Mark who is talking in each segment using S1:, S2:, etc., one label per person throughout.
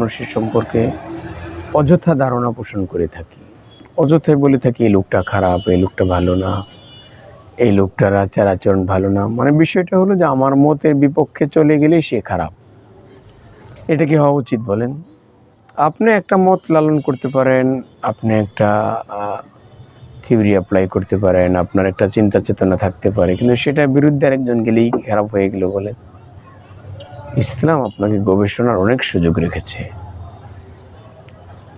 S1: মানুষের সম্পর্কে অযথা ধারণা পোষণ করে থাকি, অযথায় বলে থাকি এই লোকটা খারাপ, এই লোকটা ভালো না, এই লোকটার আচার আচরণ ভালো না। মানে বিষয়টা হলো যে আমার মতের বিপক্ষে চলে গেলেই সে খারাপ। এটা কি হওয়া উচিত বলেন? আপনি একটা মত লালন করতে পারেন, আপনি একটা থিওরি অ্যাপ্লাই করতে পারেন, আপনার একটা চিন্তা চেতনা থাকতে পারে, কিন্তু সেটার বিরুদ্ধে আরেকজন গেলেই খারাপ হয়ে গেল বলেন? ইসলাম আপনাকে গবেষণার অনেক সুযোগ রেখেছে।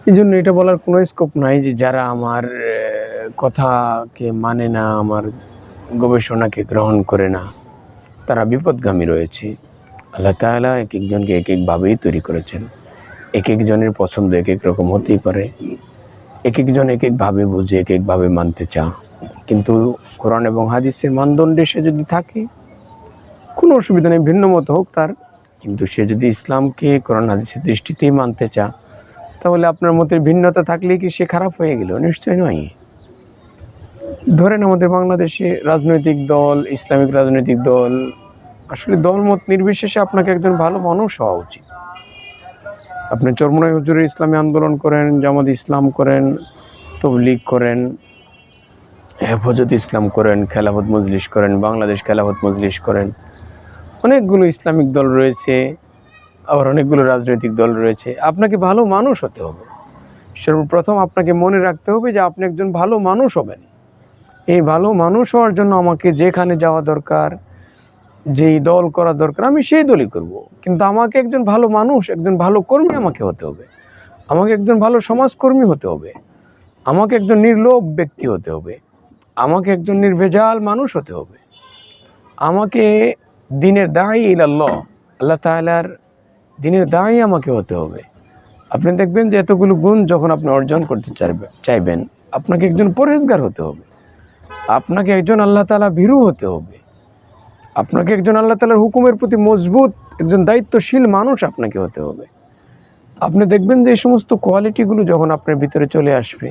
S1: এই জন্য এটা বলার কোনো স্কোপ নাই যে যারা আমার কথাকে মানে না, আমার গবেষণাকে গ্রহণ করে না, তারা বিপদগামী রয়েছে। আল্লাহ তাআলা এক একজনকে এক একভাবেই তৈরি করেছেন। এক একজনের পছন্দ এক এক রকম হতেই পারে, এক একজন এক একভাবে বুঝে, এক একভাবে মানতে চায়। কিন্তু কোরআন এবং হাদিসের মানদণ্ডে সে যদি থাকে, কোনো অসুবিধা নেই, ভিন্ন মত হোক তার, কিন্তু সে যদি ইসলামকে কোরআন হাদিসের দৃষ্টিতেই মানতে চায়, তাহলে আপনার মতের ভিন্নতা থাকলে কি সে খারাপ হয়ে গেল? নিশ্চয় নয়। ধরেন আমাদের বাংলাদেশে রাজনৈতিক দল, ইসলামিক রাজনৈতিক দল, আসলে দলমত নির্বিশেষে আপনাকে একজন ভালো মানুষ হওয়া উচিত। আপনি চরমনাই হুজুরের ইসলামী আন্দোলন করেন, জামাত ইসলাম করেন, তবলিগ করেন, হেফাজত ইসলাম করেন, খেলাফত মজলিস করেন, বাংলাদেশ খেলাফত মজলিস করেন, অনেকগুলো ইসলামিক দল রয়েছে, আবার অনেকগুলো রাজনৈতিক দল রয়েছে। আপনাকে ভালো মানুষ হতে হবে। সর্বপ্রথম আপনাকে মনে রাখতে হবে যে আপনি একজন ভালো মানুষ হবেন। এই ভালো মানুষ হওয়ার জন্য আমাকে যেখানে যাওয়া দরকার, যেই দল করা দরকার, আমি সেই দলই করব। কিন্তু আমাকে একজন ভালো মানুষ, একজন ভালো কর্মী আমাকে হতে হবে। আমাকে একজন ভালো সমাজকর্মী হতে হবে। আমাকে একজন নির্লোভ ব্যক্তি হতে হবে। আমাকে একজন নির্ভেজাল মানুষ হতে হবে। আমাকে দ্বীনের দাঈ ইলাল্লাহ, আল্লাহ তাআলার দ্বীনের দাঈ আমাকে হতে হবে। আপনি দেখবেন যে এতগুলো গুণ যখন আপনি অর্জন করতে চাইবেন, আপনাকে একজন পরহেজগার হতে হবে, আপনাকে একজন আল্লাহ তাআলা ভীরু হতে হবে, আপনাকে একজন আল্লাহ তাআলার হুকুমের প্রতি মজবুত একজন দায়িত্বশীল মানুষ আপনাকে হতে হবে। আপনি দেখবেন যে এই সমস্ত কোয়ালিটিগুলো যখন আপনার ভিতরে চলে আসবে,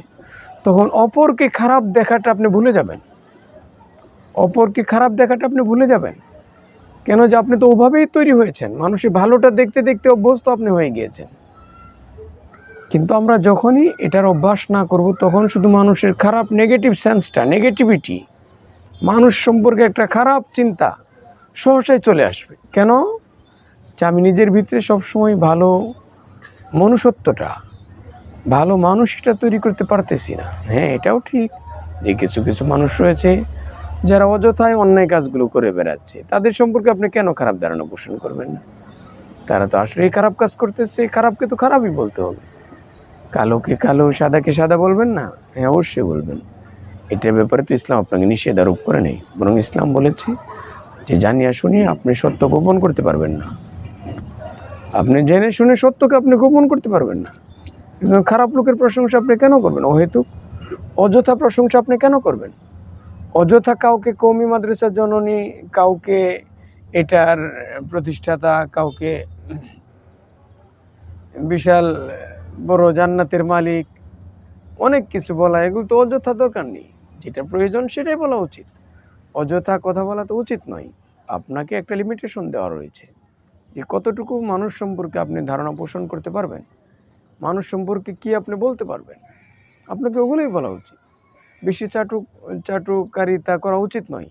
S1: তখন অপরকে খারাপ দেখাটা আপনি ভুলে যাবেন। অপরকে খারাপ দেখাটা আপনি ভুলে যাবেন। কেন? যে আপনি তো ওভাবেই তৈরি হয়েছেন, মানুষের ভালোটা দেখতে দেখতে অভ্যস্ত আপনি হয়ে গিয়েছেন। কিন্তু আমরা যখনই এটার অভ্যাস না করব, তখন শুধু মানুষের খারাপ নেগেটিভ সেন্সটা, নেগেটিভিটি, মানুষ সম্পর্কে একটা খারাপ চিন্তা সহসাই চলে আসবে। কেন? যে আমি নিজের ভিতরে সবসময় ভালো মনুষ্যত্বটা, ভালো মানুষটা তৈরি করতে পারতেছি না। হ্যাঁ, এটাও ঠিক যে কিছু কিছু মানুষ রয়েছে যারা অযথায় অন্যায় কাজগুলো করে বেড়াচ্ছে, তাদের সম্পর্কে আপনি কেন খারাপ ধারণা পোষণ করবেন না? তারা তো আসলেই খারাপ কাজ করতেছে, খারাপকে তো খারাপই বলতে হবে। কালোকে কালো, সাদাকে সাদা বলবেন না? হ্যাঁ, অবশ্যই বলবেন। এটার ব্যাপারে তো ইসলাম আপনাকে নিষেধ আরোপ করে নেই, বরং ইসলাম বলেছে যে জানিয়া শুনিয়ে আপনি সত্য গোপন করতে পারবেন না। আপনি জেনে শুনে সত্যকে আপনি গোপন করতে পারবেন না। খারাপ লোকের প্রশংসা আপনি কেন করবেন? অহেতুক অযথা প্রশংসা আপনি কেন করবেন? অযথা কাউকে কওমি মাদ্রাসার জননী, কাউকে এটার প্রতিষ্ঠাতা, কাউকে বিশাল বড় জান্নাতের মালিক, অনেক কিছু বলা, এগুলো তো অযথা দরকার নেই। যেটা প্রয়োজন সেটাই বলা উচিত। অযথা কথা বলা তো উচিত নয়। আপনাকে একটা লিমিটেশন দেওয়া রয়েছে যে কতটুকু মানুষ সম্পর্কে আপনি ধারণা পোষণ করতে পারবেন, মানুষ সম্পর্কে কি আপনি বলতে পারবেন, আপনাকে ওগুলোই বলা উচিত। বেশি চাটুকারিতা করা উচিত নয়।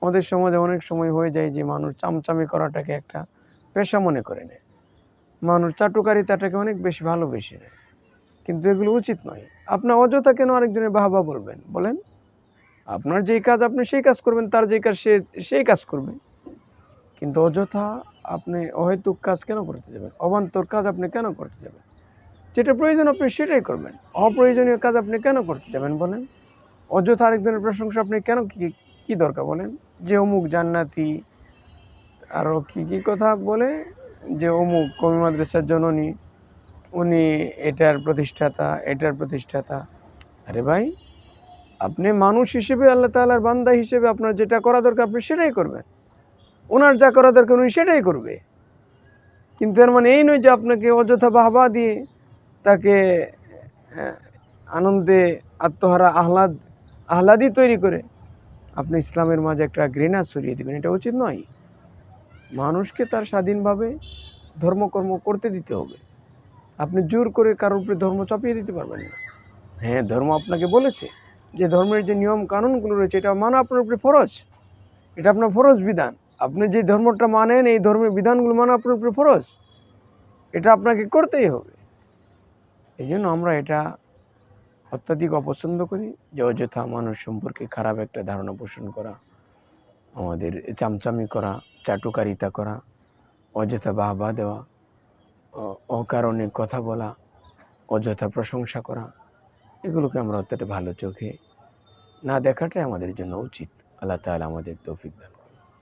S1: আমাদের সমাজে অনেক সময় হয়ে যায় যে মানুষ চামচামি করাটাকে একটা পেশা মনে করে নেয়, মানুষ চাটুকারিতাটাকে অনেক বেশি ভালোবেসে নেয়, কিন্তু এগুলো উচিত নয়। আপনার অযথা কেন আরেকজনের বাহবা বলবেন? বলেন, আপনার যেই কাজ আপনি সেই কাজ করবেন, তার যেই কাজ সে সেই কাজ করবে। কিন্তু অযথা আপনি অহেতুক কাজ কেন করতে যাবেন? অবান্তর কাজ আপনি কেন করতে যাবেন? যেটা প্রয়োজন আপনি সেটাই করবেন। অপ্রয়োজনীয় কাজ আপনি কেন করতে যাবেন বলেন? অযথা আরেকজনের প্রশংসা আপনি কেন, কি দরকার বলেন? যে অমুক জান্নাতি, আরও কি কথা বলে, যে অমুক কওমি মাদ্রাসার জননী, উনি এটার প্রতিষ্ঠাতা, এটার প্রতিষ্ঠাতা। আরে ভাই, আপনি মানুষ হিসেবে, আল্লাহ তাআলার বান্দা হিসেবে আপনার যেটা করা দরকার আপনি সেটাই করবেন। ওনার যা করা দরকার উনি সেটাই করবে। কিন্তু এর মানে এই নয় যে আপনাকে অযথা বাহবা দিয়ে তাকে আনন্দে আত্মহারা আহ্লাদি তৈরি করে আপনি ইসলামের মাঝে একটা ঘৃণা ছড়িয়ে দেবেন, এটা উচিত নয়। মানুষকে তার স্বাধীনভাবে ধর্মকর্ম করতে দিতে হবে। আপনি জোর করে কারোর উপরে ধর্ম চাপিয়ে দিতে পারবেন না। হ্যাঁ, ধর্ম আপনাকে বলেছে যে ধর্মের যে নিয়ম কানুনগুলো রয়েছে এটা মানা আপনার উপরে ফরজ, এটা আপনার ফরজ বিধান। আপনি যে ধর্মটা মানেন এই ধর্মের বিধানগুলো মানা আপনার উপরে ফরজ, এটা আপনাকে করতেই হবে। এই জন্য আমরা এটা অত্যাধিক অপছন্দ করি যে অযথা মানুষ সম্পর্কে খারাপ একটা ধারণা পোষণ করা, আমাদের চামচামি করা, চাটুকারিতা করা, অযথা বাহবা দেওয়া, অকারণে কথা বলা, অযথা প্রশংসা করা, এগুলোকে আমরা অতটা ভালো চোখে না দেখাটাই আমাদের জন্য উচিত। আল্লাহ তাআলা আমাদের তৌফিক দান করুন।